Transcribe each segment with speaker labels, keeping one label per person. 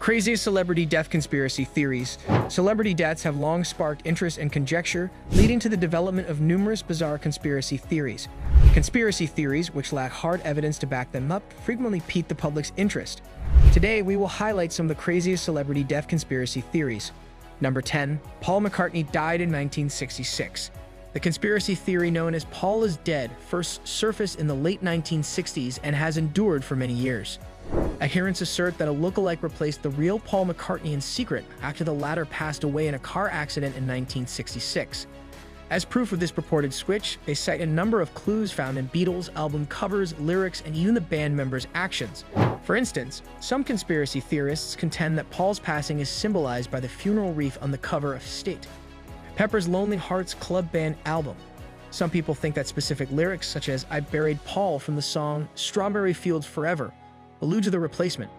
Speaker 1: Craziest celebrity death conspiracy theories. Celebrity deaths have long sparked interest and conjecture, leading to the development of numerous bizarre conspiracy theories. Conspiracy theories, which lack hard evidence to back them up, frequently pique the public's interest. Today, we will highlight some of the craziest celebrity death conspiracy theories. Number 10. Paul McCartney died in 1966. The conspiracy theory known as Paul is dead first surfaced in the late 1960s and has endured for many years. Adherents assert that a lookalike replaced the real Paul McCartney in secret after the latter passed away in a car accident in 1966. As proof of this purported switch, they cite a number of clues found in Beatles album covers, lyrics, and even the band members' actions. For instance, some conspiracy theorists contend that Paul's passing is symbolized by the funeral wreath on the cover of Sgt. Pepper's Lonely Hearts Club Band album. Some people think that specific lyrics, such as "I buried Paul" from the song "Strawberry Fields Forever," allude to the replacement.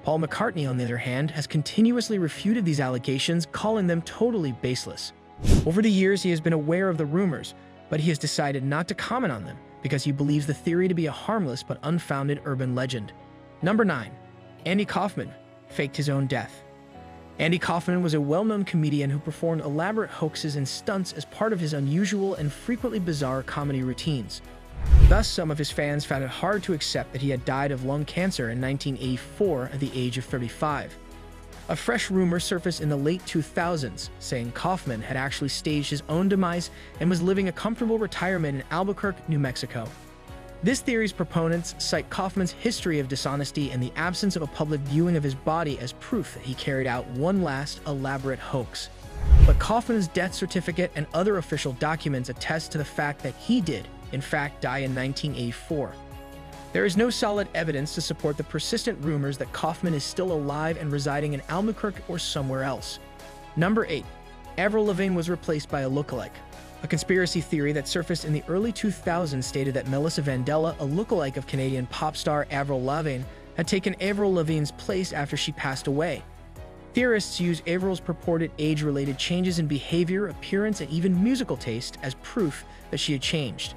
Speaker 1: Paul McCartney, on the other hand, has continuously refuted these allegations, calling them totally baseless. Over the years, he has been aware of the rumors, but he has decided not to comment on them because he believes the theory to be a harmless but unfounded urban legend. Number 9. Andy Kaufman faked his own death. Andy Kaufman was a well-known comedian who performed elaborate hoaxes and stunts as part of his unusual and frequently bizarre comedy routines. Thus, some of his fans found it hard to accept that he had died of lung cancer in 1984 at the age of 35. A fresh rumor surfaced in the late 2000s, saying Kaufman had actually staged his own demise and was living a comfortable retirement in Albuquerque, New Mexico. This theory's proponents cite Kaufman's history of dishonesty and the absence of a public viewing of his body as proof that he carried out one last elaborate hoax. But Kaufman's death certificate and other official documents attest to the fact that he did, in fact, die in 1984. There is no solid evidence to support the persistent rumors that Kaufman is still alive and residing in Albuquerque or somewhere else. Number 8. Avril Lavigne was replaced by a lookalike. A conspiracy theory that surfaced in the early 2000s stated that Melissa Vandella, a lookalike of Canadian pop star Avril Lavigne, had taken Avril Lavigne's place after she passed away. Theorists use Avril's purported age-related changes in behavior, appearance, and even musical taste as proof that she had changed.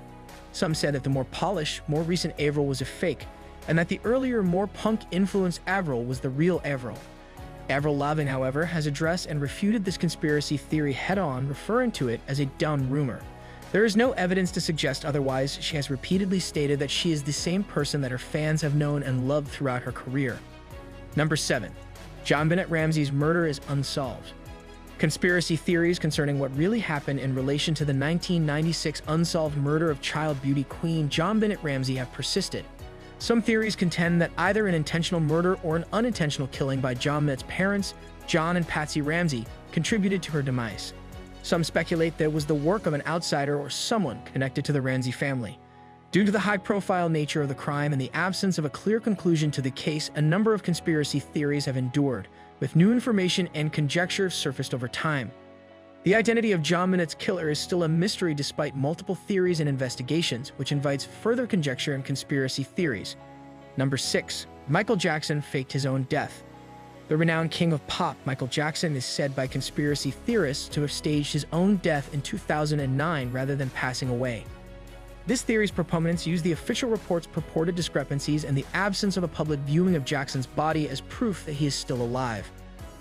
Speaker 1: Some said that the more polished, more recent Avril was a fake, and that the earlier, more punk-influenced Avril was the real Avril. Avril Lavigne, however, has addressed and refuted this conspiracy theory head-on, referring to it as a dumb rumor. There is no evidence to suggest otherwise. She has repeatedly stated that she is the same person that her fans have known and loved throughout her career. Number 7. JonBenét Ramsey's murder is unsolved. Conspiracy theories concerning what really happened in relation to the 1996 unsolved murder of child beauty queen JonBenét Ramsey have persisted. Some theories contend that either an intentional murder or an unintentional killing by JonBenét's parents, John and Patsy Ramsey, contributed to her demise. Some speculate that it was the work of an outsider or someone connected to the Ramsey family. Due to the high-profile nature of the crime and the absence of a clear conclusion to the case, a number of conspiracy theories have endured, with new information and conjecture surfaced over time. The identity of JonBenét's killer is still a mystery despite multiple theories and investigations, which invites further conjecture and conspiracy theories. Number 6. Michael Jackson faked his own death. The renowned king of pop, Michael Jackson, is said by conspiracy theorists to have staged his own death in 2009 rather than passing away. This theory's proponents use the official report's purported discrepancies and the absence of a public viewing of Jackson's body as proof that he is still alive.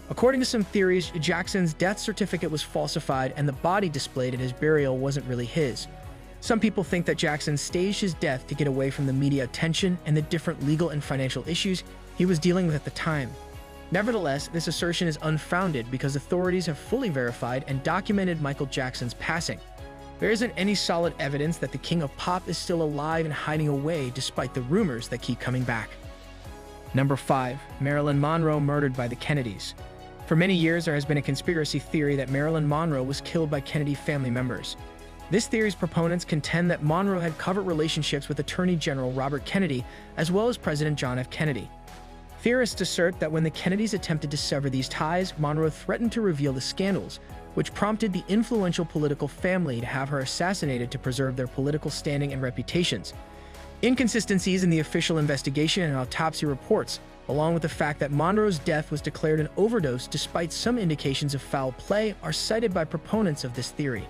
Speaker 1: According to some theories, Jackson's death certificate was falsified and the body displayed at his burial wasn't really his. Some people think that Jackson staged his death to get away from the media attention and the different legal and financial issues he was dealing with at the time. Nevertheless, this assertion is unfounded because authorities have fully verified and documented Michael Jackson's passing. There isn't any solid evidence that the king of pop is still alive and hiding away despite the rumors that keep coming back. Number 5. Marilyn Monroe murdered by the Kennedys. For many years, there has been a conspiracy theory that Marilyn Monroe was killed by Kennedy family members. This theory's proponents contend that Monroe had covert relationships with Attorney General Robert Kennedy as well as President John F. Kennedy. Theorists assert that when the Kennedys attempted to sever these ties, Monroe threatened to reveal the scandals, which prompted the influential political family to have her assassinated to preserve their political standing and reputations. Inconsistencies in the official investigation and autopsy reports, along with the fact that Monroe's death was declared an overdose despite some indications of foul play, are cited by proponents of this theory.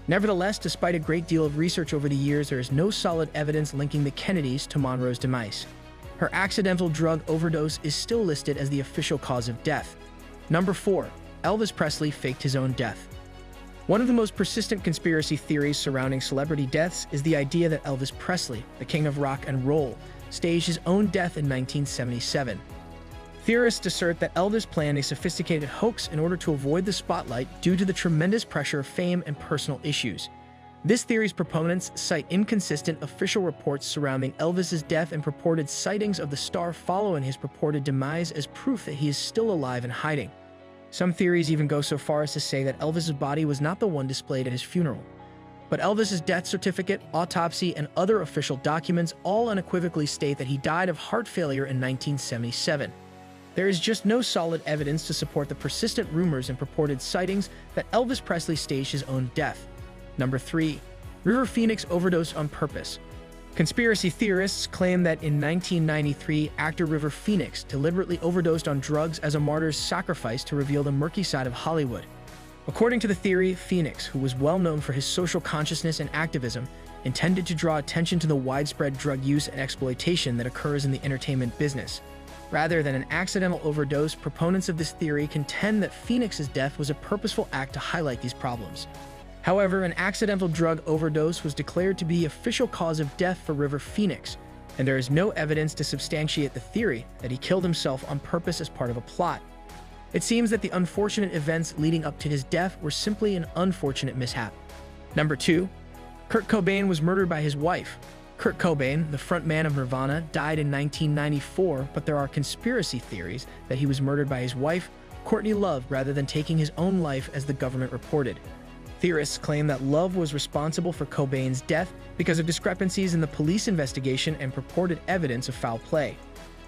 Speaker 1: Nevertheless, despite a great deal of research over the years, there is no solid evidence linking the Kennedys to Monroe's demise. her accidental drug overdose is still listed as the official cause of death. Number 4. Elvis Presley faked his own death. One of the most persistent conspiracy theories surrounding celebrity deaths is the idea that Elvis Presley, the king of rock and roll, staged his own death in 1977. Theorists assert that Elvis planned a sophisticated hoax in order to avoid the spotlight due to the tremendous pressure of fame and personal issues. This theory's proponents cite inconsistent official reports surrounding Elvis's death and purported sightings of the star following his purported demise as proof that he is still alive and hiding. Some theories even go so far as to say that Elvis's body was not the one displayed at his funeral. But Elvis's death certificate, autopsy, and other official documents all unequivocally state that he died of heart failure in 1977. There is just no solid evidence to support the persistent rumors and purported sightings that Elvis Presley staged his own death. Number 3. River Phoenix overdosed on purpose. Conspiracy theorists claim that in 1993, actor River Phoenix deliberately overdosed on drugs as a martyr's sacrifice to reveal the murky side of Hollywood. According to the theory, Phoenix, who was well known for his social consciousness and activism, intended to draw attention to the widespread drug use and exploitation that occurs in the entertainment business. Rather than an accidental overdose, proponents of this theory contend that Phoenix's death was a purposeful act to highlight these problems. However, an accidental drug overdose was declared to be the official cause of death for River Phoenix, and there is no evidence to substantiate the theory that he killed himself on purpose as part of a plot. It seems that the unfortunate events leading up to his death were simply an unfortunate mishap. Number 2. Kurt Cobain was murdered by his wife. Kurt Cobain, the frontman of Nirvana, died in 1994, but there are conspiracy theories that he was murdered by his wife, Courtney Love, rather than taking his own life as the government reported. Theorists claim that Love was responsible for Cobain's death because of discrepancies in the police investigation and purported evidence of foul play.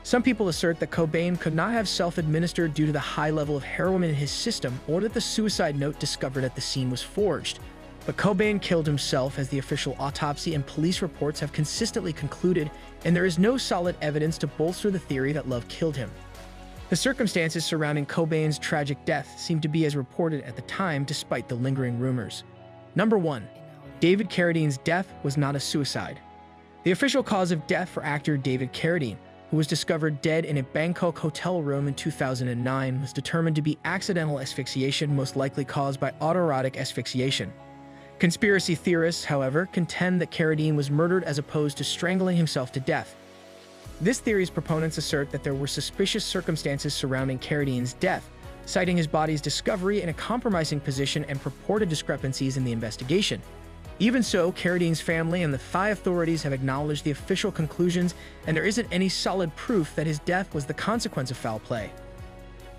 Speaker 1: Some people assert that Cobain could not have self-administered due to the high level of heroin in his system, or that the suicide note discovered at the scene was forged. But Cobain killed himself, as the official autopsy and police reports have consistently concluded, and there is no solid evidence to bolster the theory that Love killed him. The circumstances surrounding Cobain's tragic death seem to be as reported at the time, despite the lingering rumors. Number 1. David Carradine's death was not a suicide. The official cause of death for actor David Carradine, who was discovered dead in a Bangkok hotel room in 2009, was determined to be accidental asphyxiation, most likely caused by autoerotic asphyxiation. Conspiracy theorists, however, contend that Carradine was murdered as opposed to strangling himself to death. This theory's proponents assert that there were suspicious circumstances surrounding Carradine's death, citing his body's discovery in a compromising position and purported discrepancies in the investigation. Even so, Carradine's family and the Thai authorities have acknowledged the official conclusions, and there isn't any solid proof that his death was the consequence of foul play.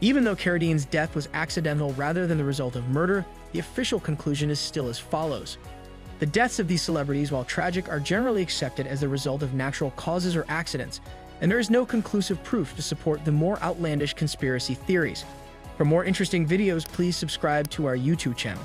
Speaker 1: Even though Carradine's death was accidental rather than the result of murder, the official conclusion is still as follows. The deaths of these celebrities, while tragic, are generally accepted as the result of natural causes or accidents, and there is no conclusive proof to support the more outlandish conspiracy theories. For more interesting videos, please subscribe to our YouTube channel.